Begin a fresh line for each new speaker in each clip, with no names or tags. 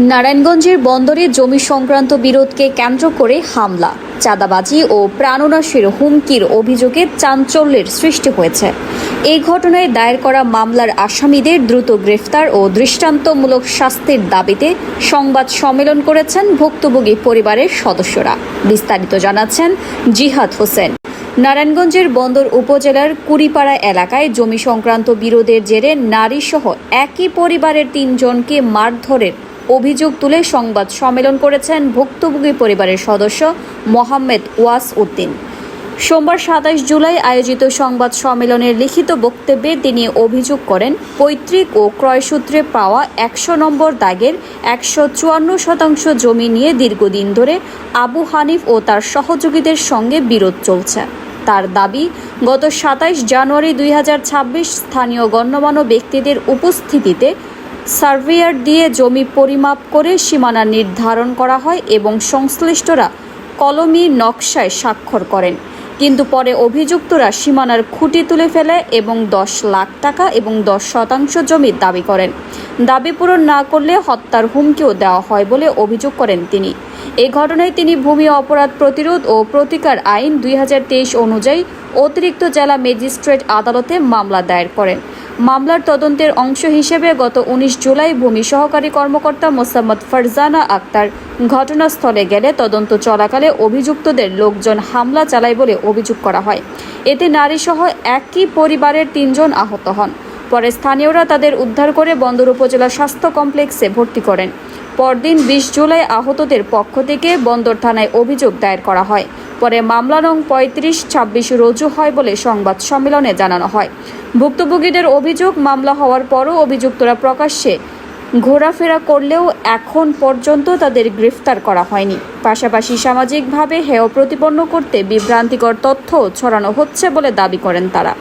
নারায়ণগঞ্জের বন্দরে জমি সংক্রান্ত বিরোধকে কেন্দ্র করে হামলা, চাঁদাবাজি ও প্রাণনাশের হুমকির অভিযোগে চাঞ্চল্যের সৃষ্টি হয়েছে। এই ঘটনায় দায়ের করা মামলার আসামিদের দ্রুত গ্রেফতার ও দৃষ্টান্তমূলক শাস্তির দাবিতে সংবাদ সম্মেলন করেছেন ভুক্তভোগী পরিবারের সদস্যরা। বিস্তারিত জানাচ্ছেন জিহাদ হোসেন। নারায়ণগঞ্জের বন্দর উপজেলার কুড়িপাড়া এলাকায় জমি সংক্রান্ত বিরোধের জেরে নারীসহ একই পরিবারের ৩ জনকে মারধরের অভিযোগ তুলে সংবাদ সম্মেলন করেছেন ভুক্তভোগী পরিবারের সদস্য মোহাম্মদ ওয়াস উদ্দিন। সোমবার ২৭ জুলাই আয়োজিত সংবাদ সম্মেলনের লিখিত বক্তব্যে তিনি অভিযোগ করেন, পৈতৃক ও ক্রয়সূত্রে পাওয়া ১০০ নম্বর দাগের ১৫৪% জমি নিয়ে দীর্ঘদিন ধরে আবু হানিফ ও তার সহযোগীদের সঙ্গে বিরোধ চলছে। তার দাবি, গত ২৭ জানুয়ারি ২০২৬ স্থানীয় গণ্যমান্য ব্যক্তিদের উপস্থিতিতে সার্ভেয়ার দিয়ে জমি পরিমাপ করে সীমানা নির্ধারণ করা হয় এবং সংশ্লিষ্টরা কলমি নকশায় স্বাক্ষর করেন। কিন্তু পরে অভিযুক্তরা সীমানার খুঁটি তুলে ফেলে এবং ১০ লাখ টাকা এবং ১০% জমির দাবি করেন। দাবি পূরণ না করলে হত্যার হুমকিও দেওয়া হয় বলে অভিযোগ করেন তিনি। এই ঘটনায় তিনি ভূমি অপরাধ প্রতিরোধ ও প্রতিকার আইন ২০২৩ অনুযায়ী অতিরিক্ত জেলা ম্যাজিস্ট্রেট আদালতে মামলা দায়ের করেন। মামলার তদন্তের অংশ হিসেবে গত ১৯ জুলাই ভূমি সহকারী কর্মকর্তা মোসাম্মদ ফারজানা আক্তার ঘটনাস্থলে গেলে তদন্ত চলাকালে অভিযুক্তদের লোকজন হামলা চালায় বলে অভিযোগ করা হয়। এতে নারীসহ একই পরিবারের ৩ জন আহত হন। পরে স্থানীয়রা তাদের উদ্ধার করে বন্দর উপজেলা স্বাস্থ্য কমপ্লেক্সে ভর্তি করেন। পরদিন ২০ জুলাই আহতদের পক্ষ থেকে বন্দর থানায় অভিযোগ দায়ের করা হয়। পরে মামলা নং ৩৫-২৬ রুজু হয় বলে সংবাদ সম্মেলনে জানানো হয়। ভুক্তভোগীদের অভিযোগ, মামলা হওয়ার পরও অভিযুক্তরা প্রকাশ্যে ঘোরাফেরা করলেও এখন পর্যন্ত তাদের গ্রেফতার করা হয়নি। পাশাপাশি সামাজিকভাবে হেয় প্রতিপন্ন করতে বিভ্রান্তিকর তথ্য ছড়ানো হচ্ছে বলে দাবি করেন তারা।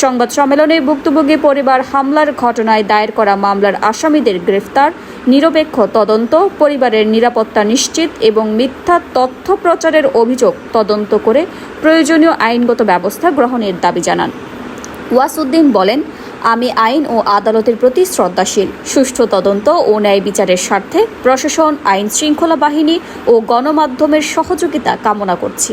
সংবাদ সম্মেলনে ভুক্তভোগী পরিবার হামলার ঘটনায় দায়ের করা মামলার আসামিদের গ্রেফতার, নিরপেক্ষ তদন্ত, পরিবারের নিরাপত্তা নিশ্চিত এবং মিথ্যা তথ্য প্রচারের অভিযোগ তদন্ত করে প্রয়োজনীয় আইনগত ব্যবস্থা গ্রহণের দাবি জানান। ওয়াসউদ্দিন বলেন, আমি আইন ও আদালতের প্রতি শ্রদ্ধাশীল। সুষ্ঠু তদন্ত ও ন্যায় বিচারের স্বার্থে প্রশাসন, আইন শৃঙ্খলা বাহিনী ও গণমাধ্যমের সহযোগিতা কামনা করছি।